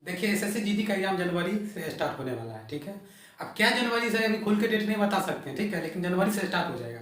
देखिए SSC GD का exam जनवरी से स्टार्ट होने वाला है, ठीक है। अब क्या जनवरी से अभी खुल के डेट नहीं बता सकते हैं, ठीक है, लेकिन जनवरी से स्टार्ट हो जाएगा।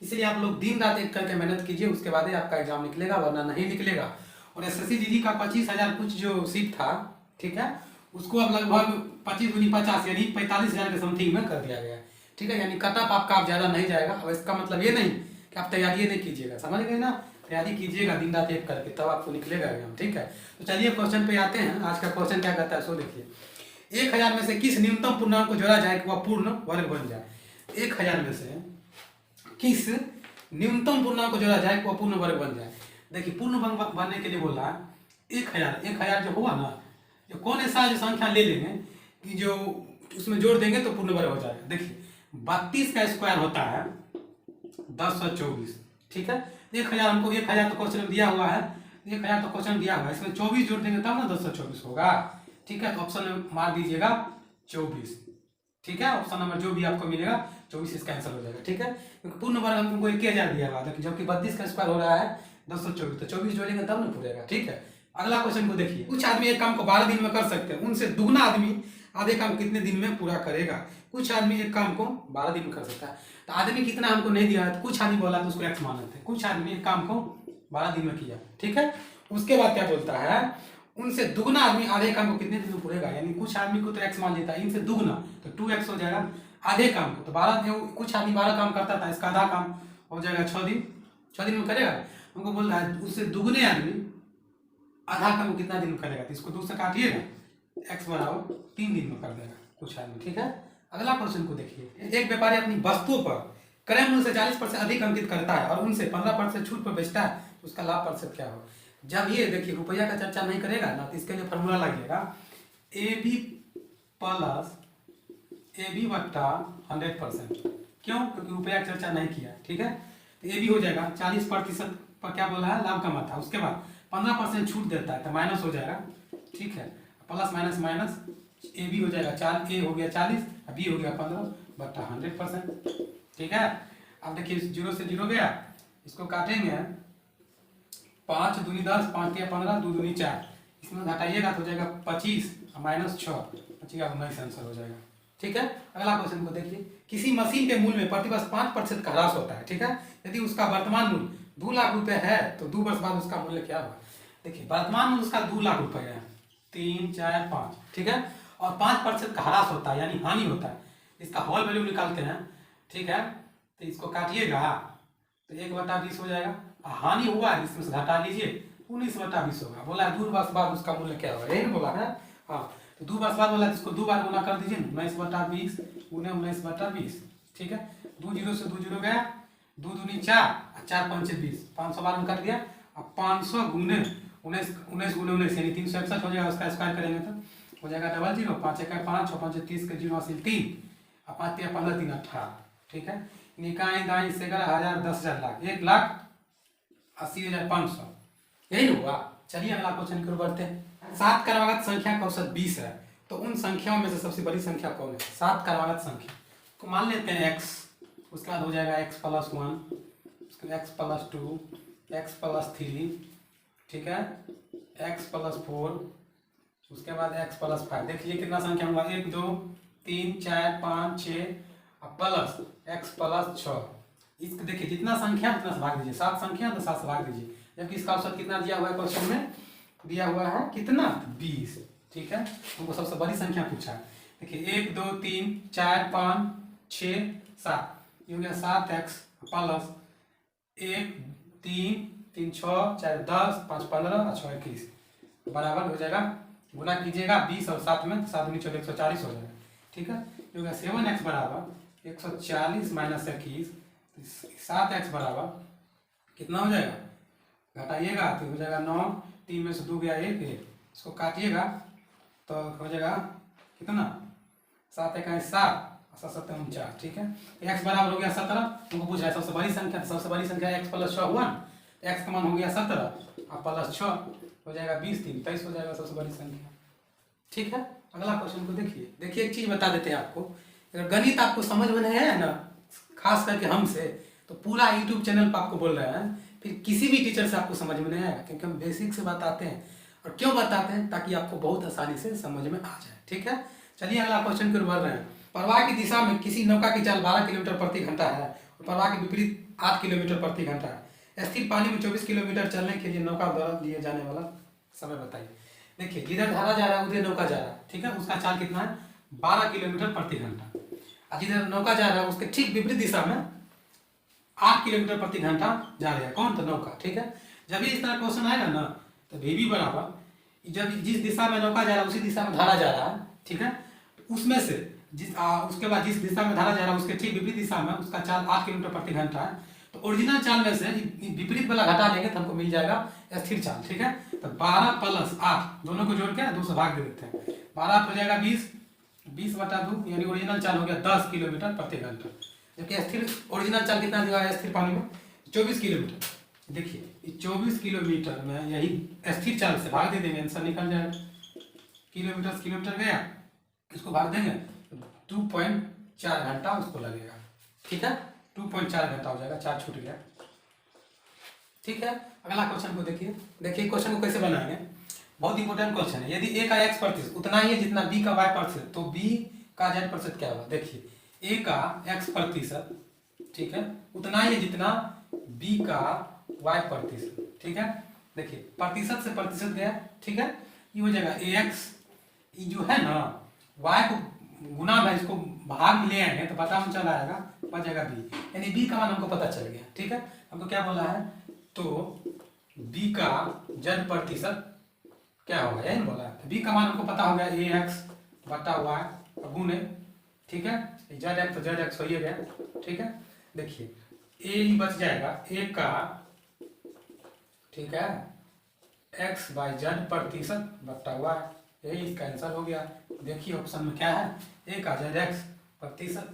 इसलिए आप लोग दिन रात एक करके मेहनत कीजिए, उसके बाद ही आपका एग्जाम निकलेगा, वरना नहीं निकलेगा। और एसएससी जीडी का 25,000 कुछ जो सीट था, ठीक है, उसको अब लगभग 25×50 यानी 45,000 के समथिंग में कर दिया गया है, ठीक है। यानी कट ऑफ आपका अब ज़्यादा नहीं जाएगा। अब इसका मतलब ये नहीं कि आप तैयारी नहीं कीजिएगा, समझ गए ना। तैयारी कीजिएगा दिन रात एक करके, तब आपको निकलेगा एग्जाम, ठीक है। तो चलिए क्वेश्चन पे आते हैं। आज का क्वेश्चन क्या कहता है सो देखिए, 1,000 में से किस न्यूनतम पूर्णांक को जोड़ा जाए कि वह पूर्ण वर्ग बन जाए। 1,000 में से किस न्यूनतम पूर्णांक को जोड़ा जाए कि वह पूर्ण वर्ग बन जाए। देखिए पूर्ण वर्ग बनने के लिए बोल रहा है 1,000 जो हुआ ना, जो कौन ऐसा जो संख्या ले लेंगे कि जो उसमें जोड़ देंगे तो पूर्ण वर्ग हो जाएगा। देखिए 32 का स्क्वायर होता है 1024, ठीक है। 1,000 हमको 1,000 तो क्वेश्चन में दिया हुआ है, 1,000 तो क्वेश्चन दिया हुआ है, इसमें 24 जोड़ देंगे तब ना 1024 होगा, ठीक है। तो ऑप्शन में मार दीजिएगा 24, ठीक है। ऑप्शन नंबर जो भी आपको मिलेगा 24 इसका आंसर हो जाएगा, ठीक है। क्योंकि पूर्ण वर्ग हमको 1,000 दिया हुआ है, जबकि 32 का स्क्वायर हो रहा है 1024, तो 24 जोड़ेंगे तब ना पूरेगा, ठीक है। अगला क्वेश्चन को देखिए, कुछ आदमी एक काम को 12 दिन में कर सकते हैं, उनसे दुगना आदमी आधे काम कितने दिन में पूरा करेगा। कुछ आदमी एक काम को 12 दिन में कर सकता है, तो आदमी कितना हमको नहीं दिया है, तो कुछ आदमी बोला तो उसको एक्स मान लेते हैं। कुछ आदमी एक काम को 12 दिन में किया, ठीक है। उसके बाद क्या बोलता है, उनसे दुगना आदमी आधे काम को कितने दिन में पूरेगा। यानी कुछ आदमी को तो एक्स मान लेता है, इनसे दुगना तो 2x हो जाएगा आधे काम को। तो 12 कुछ आदमी 12 काम करता था, इसका आधा काम हो जाएगा 6 दिन, 6 दिन में करेगा। हमको बोल रहा है उससे दुगने आदमी आधा काम कितना दिन में करेगा, तो इसको 2 से काटिएगा, x बराबर 3 दिन में कर देगा कुछ आदमी, ठीक है। अगला क्वेश्चन को देखिए, एक व्यापारी अपनी वस्तुओं पर क्रय मूल्य से 40% अधिक अंकित करता है और उनसे 15% छूट पर बेचता है, तो उसका लाभ प्रतिशत क्या होगा। जब ये देखिए रुपया का चर्चा नहीं करेगा ना, तो इसके लिए फॉर्मूला लगेगा AB प्लस AB बट्टा 100%। क्यों, क्योंकि रुपया की चर्चा नहीं किया, ठीक है। तो AB हो जाएगा 40% पर क्या बोला है, लाभ कमाता है। उसके बाद 15% छूट देता है तो माइनस हो जाएगा, ठीक है। प्लस माइनस माइनस AB हो जाएगा 4, A हो गया 40, B हो गया 15 बट्टा 100%, ठीक है। अब देखिए 0 से 0 गया, इसको काटेंगे 5 दूनी 10, 5 तिया 15, 2 दूनी 4, इसमें घटाइएगा तो हो जाएगा 25 माइनस 6 बचेगा 19 आंसर हो जाएगा, ठीक है। अगला क्वेश्चन को देखिए, किसी मशीन के मूल्य में प्रतिवर्ष 5% का ह्रास होता है, ठीक है। यदि उसका वर्तमान मूल्य 2 लाख रुपए है तो 2 वर्ष बाद उसका मूल्य क्या होगा। देखिए वर्तमान मूल्य उसका 2 लाख रुपए है, 3, 4, 5, ठीक है। और 5% का ह्रास होता है यानी हानि होता है, इसका होल वैल्यू निकालते हैं, ठीक है। तो इसको काटिएगा तो 1/20 हो जाएगा, हानि हुआ है इसमें से घटा लीजिए 19/20 होगा। बोला है 2 वर्ष बाद उसका मूल्य क्या होगा, यही बोला है। हाँ तो 2 वर्ष बाद बोला इसको 2 बार गुना कर दीजिए, 19/20 गुने 19/20, ठीक है। 2 0 से 2 0 गया, 2 दूनी 4, 4 5 20, 500 बार में कट गया। अब 500 गुने 19 गुने 19 यानी 361 हो जाएगा, उसका स्क्वायर करेंगे तो हो जाएगा 00, 5 1 5, 6 5 30 के 0 हासिल 3, और 5 3 15 3 18, ठीक है। निकाय दाई से 11,000 10,000 लाख 1,80,500, यही हुआ। चलिए अगला क्वेश्चन की ओर बढ़ते हैं। 7 क्रमागत संख्या का औसत 20 है, तो उन संख्याओं में से सबसे बड़ी संख्या कौन है। 7 क्रमागत संख्या को मान लेते हैं x, उसके बाद हो जाएगा x + 1, उसके बाद x + 2, x + 3, ठीक है, x + 4, उसके बाद x + 5। देखिए कितना संख्या होगा, 1 2 3 4 5 6 प्लस x + 6। इसको देखिए जितना संख्या उतना से भाग दीजिए, 7 संख्या तो 7 से भाग दीजिए, जबकि इसका औसत कितना दिया हुआ है क्वेश्चन में, दिया हुआ है कितना 20, ठीक है। तुमको सबसे बड़ी संख्या पूछा है। देखिए 1 2 3 4 5 6 7, ये हो गया 7x प्लस 1 3 3 6 4 10 5 15 और 6 21 बराबर हो जाएगा, गुना कीजिएगा 20 और 7 में, 7 × 4 140 हो जाएगा, ठीक है। ये हो गया 7x बराबर 140 माइनस 21, 7x बराबर कितना हो जाएगा, घटाइएगा तो हो जाएगा 9, 3 में से 2 गया 1, इसको काटिएगा तो हो जाएगा कितना 7 1 7 7 7 49, ठीक है। x बराबर हो गया 17, तुमको पूछ रहा है सबसे बड़ी संख्या, सबसे बड़ी संख्या x + 6 हुआ, x का मान हो गया 17 और प्लस 6 हो जाएगा 20 3 23 हो जाएगा सबसे बड़ी संख्या, ठीक है। अगला क्वेश्चन को देखिए, देखिए एक चीज बता देते हैं आपको, अगर गणित आपको समझ में नहीं है ना, खास करके हमसे, तो पूरा यूट्यूब चैनल पर आपको बोल रहे हैं, फिर किसी भी टीचर से आपको समझ में नहीं आएगा, क्योंकि हम बेसिक से बताते हैं। और क्यों बताते हैं, ताकि आपको बहुत आसानी से समझ में आ जाए। ठीक है, चलिए अगला क्वेश्चन की ओर बढ़ रहे हैं। प्रवाह की दिशा में किसी नौका की चाल 12 किलोमीटर प्रति घंटा है और प्रवाह के विपरीत 8 किलोमीटर प्रति घंटा है। स्थिर पानी में 24 किलोमीटर चलने के लिए नौका द्वारा लिए जाने वाला समय बताइए। देखिए, जिधर धारा जा रहा है उधर नौका जा रहा है। ठीक है, उसका चाल कितना है, 12 किलोमीटर प्रति घंटा। और जिधर नौका जा रहा है उसके ठीक विपरीत दिशा में 8 किलोमीटर प्रति घंटा जा रहा है। कौन, तो नौका। ठीक है, जब भी इस तरह क्वेश्चन आएगा ना, तो भी बराबर, जब जिस दिशा में नौका जा रहा है उसी दिशा में धारा जा रहा है। ठीक है, उसमें से उसके बाद जिस दिशा में धारा जा रहा है उसके ठीक विपरीत दिशा में उसका चाल 8 किलोमीटर प्रति घंटा है। तो ओरिजिनल चाल में से विपरीत वाला घटा लेंगे तो हमको मिल जाएगा स्थिर चाल। ठीक है, तो 12 + 8 दोनों को जोड़ के 2 से भाग दे देते हैं। 12 हो जाएगा 20, 20/2, यानी ओरिजिनल चाल हो गया 10 किलोमीटर प्रति घंटा। जबकि स्थिर ओरिजिनल चाल कितना दिया है स्थिर पानी में, 24 किलोमीटर। देखिए 24 किलोमीटर में यही स्थिर चाल से भाग दे देंगे, आंसर निकल जाएगा। किलोमीटर गया, इसको भाग देंगे 2.4 घंटा उसको लगेगा। ठीक है, 2.4 घंटा हो जाएगा, 4 छूट गया। ठीक है, अगला क्वेश्चन को देखिए। देखिए क्वेश्चन को कैसे बनाएंगे, बहुत इंपॉर्टेंट क्वेश्चन है। यदि a का x प्रतिशत उतना ही है जितना b का y प्रतिशत, तो b का z प्रतिशत क्या होगा। देखिए a का x प्रतिशत, ठीक है, उतना ही है जितना b का y प्रतिशत। ठीक है, देखिए प्रतिशत से प्रतिशत गया। ठीक है, ये हो जाएगा ax, ये जो है ना y को गुना में इसको भाग में ले आएंगे तो पता हम चल आएगा, बच जाएगा b, यानी b का मान हमको पता चल गया। ठीक है, हमको क्या बोला है, तो b का z प्रतिशत क्या होगा, यही बोला है। b का मान हमको पता हो गया ax बटा y गुने, ठीक है, zx तो zx हो ही गया। ठीक है, देखिए a बच जाएगा a का, ठीक है, x/z प्रतिशत बटा y, यही इसका आंसर हो गया। देखिए ऑप्शन में क्या है, a का zx प्रतिशत,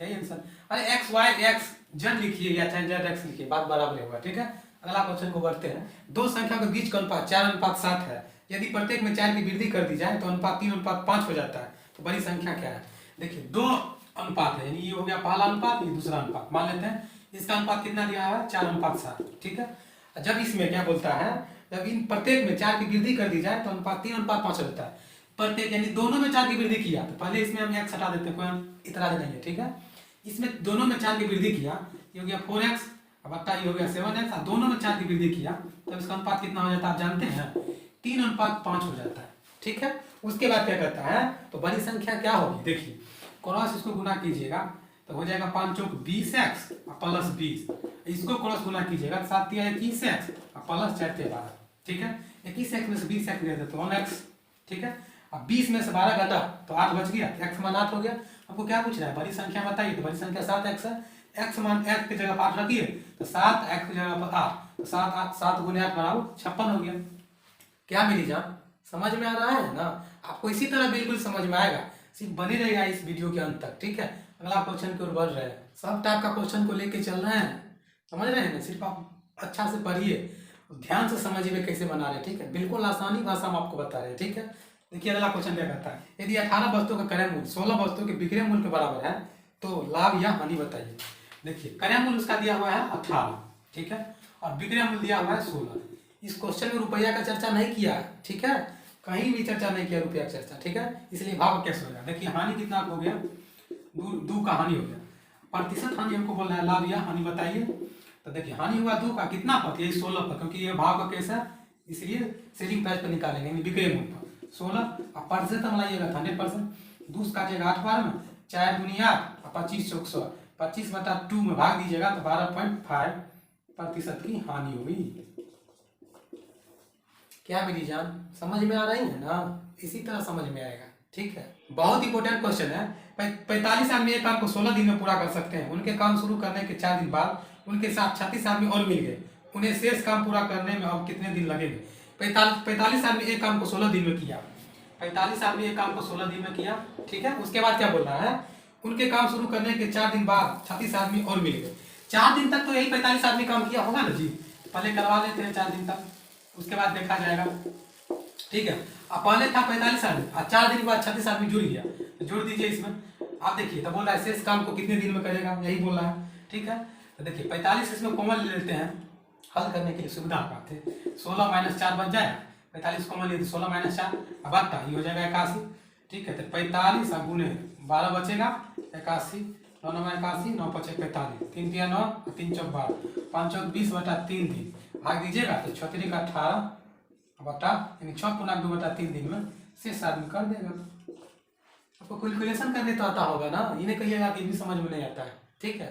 यही आंसर। अरे x z लिखिए या चाहे zx लिखिए, बात बराबर होगा। ठीक है, अगला क्वेश्चन को बढ़ते हैं। दो संख्या के बीच का अनुपात 4:7 है। यदि प्रत्येक में 4 की वृद्धि कर दी जाए तो अनुपात 3:5 हो जाता है। तो बड़ी संख्या क्या है, देखिए दो अनुपात है, यानी ये हो गया पहला अनुपात, ये दूसरा अनुपात। मान लेते हैं इसका अनुपात कितना दिया है, 4:7। ठीक है, जब इसमें क्या बोलता है, जब इन प्रत्येक में 4 की वृद्धि कर दी जाए तो अनुपात 3:5 हो जाता है। प्रत्येक यानी दोनों में 4 की वृद्धि किया तो पहले इसमें हम x हटा देते हैं, कोई इतराज नहीं है। ठीक है, इसमें दोनों में 4 की वृद्धि किया, ये हो गया 4x, बट्टा ये हो गया 7x, और दोनों में 4 की वृद्धि किया तो इसका अनुपात कितना हो जाता है आप जानते हैं, 3:5 हो जाता है। ठीक है, उसके बाद क्या करता है, तो बड़ी संख्या क्या होगी, देखिए क्रॉस इसको गुना कीजिएगा तो हो जाएगा 5 चौक 20x प्लस 20, इसको क्रॉस गुना कीजिएगा 7 तिया 21x प्लस 4 तिया 12। ठीक है, 21x में से 20x गया तो 1x। ठीक है, अब 20 में से 12 घटा तो 8 बच गया, x मान 8 हो गया। आपको क्या पूछ रहा है, बड़ी संख्या बताइए, तो बड़ी संख्या 7x है। x मान x की जगह 8 रखिए तो 7x की जगह पर 8, तो 7 गुने 8 बराबर 56 हो गया। क्या मेरी जान, समझ में आ रहा है ना, आपको इसी तरह बिल्कुल समझ में आएगा, सिर्फ बने रहेगा इस वीडियो के अंत तक। ठीक है, अगला क्वेश्चन की ओर बढ़ रहे हैं। सब टाइप का क्वेश्चन को लेके चल रहे हैं, समझ रहे हैं ना, सिर्फ आप अच्छा से पढ़िए, ध्यान से समझिए कैसे बना रहे हैं। ठीक है, बिल्कुल आसानी भाषा में आपको बता रहे हैं। ठीक है, देखिए अगला क्वेश्चन क्या कहता है, यदि 18 वस्तुओं का क्रय मूल्य 16 वस्तुओं के विक्रय मूल्य के बराबर है तो लाभ या हानि बताइए। देखिए क्रय मूल्य उसका दिया हुआ है 18, ठीक है, और विक्रय मूल्य दिया हुआ है 16। इस क्वेश्चन में रुपया का चर्चा नहीं किया। ठीक है, कहीं भी चर्चा नहीं किया रुपया का चर्चा। ठीक है, इसलिए भाव कैसे होगा, देखिए हानि कितना हो गया, 2 का हानि हो गया। प्रतिशत हानि हमको बोलना है, लाभ या हानि बताइए। तो देखिए हानि हुआ 2 का, कितना पर, यही 16 पर, क्योंकि ये भाव का केस है इसलिए सेलिंग प्राइस पर निकालेंगे, यानी विक्रय मूल्य पर 16। अब प्रतिशत हम लाइएगा 100%, 2 काटिएगा 8 बार में, 4 दूनी 8 और 25 चौक 100, 25/2 में भाग दीजिएगा तो 12.5% की हानि हुई। क्या मेरी जान समझ में आ रही है ना, इसी तरह समझ में आएगा। ठीक है, बहुत इंपॉर्टेंट क्वेश्चन है। 45 आदमी एक काम को 16 दिन में पूरा कर सकते हैं। उनके काम शुरू करने के 4 दिन बाद उनके साथ 36 आदमी और मिल गए, उन्हें शेष काम पूरा करने में अब कितने दिन लगेंगे। 45 आदमी एक काम को 16 दिन में किया, 45 आदमी एक काम को 16 दिन में किया। ठीक है, उसके बाद क्या बोल रहा है, उनके काम शुरू करने के 4 दिन बाद 36 आदमी और मिल गए। 4 दिन तक तो यही 45 आदमी काम किया होगा ना जी, पहले करवा लेते हैं 4 दिन तक, उसके बाद देखा जाएगा। ठीक है, अब पहले था 45 आदमी और 4 दिन के बाद 36 आदमी जुड़ गया, तो जोड़ दीजिए इसमें। आप देखिए तो बोल रहा है शेष काम को कितने दिन में करेगा, यही बोल रहा है। ठीक है, तो देखिए 45 इसमें कॉमन ले लेते हैं, हल करने के लिए सुविधा बात है। 16 - 4 बन जाएगा, 45 कॉमन लिए तो 16 माइनस 4 अब आता ये हो जाएगा 81, ठीक है। तो 45 और गुने 12 बचेगा 81, 9 9 81, 9 5 45, 3 3 9, 3 4 12, 5 4 20 बटा 3 दिन भाग दीजिएगा तो 6 3 का 18 बटा यानी 6 पूर्णांक 2 बटा 3 दिन में शेष आदमी कर देगा। आपको कैलकुलेशन करने तो आता होगा ना, इन्हें कहिएगा कि भी समझ में नहीं आता है, ठीक है।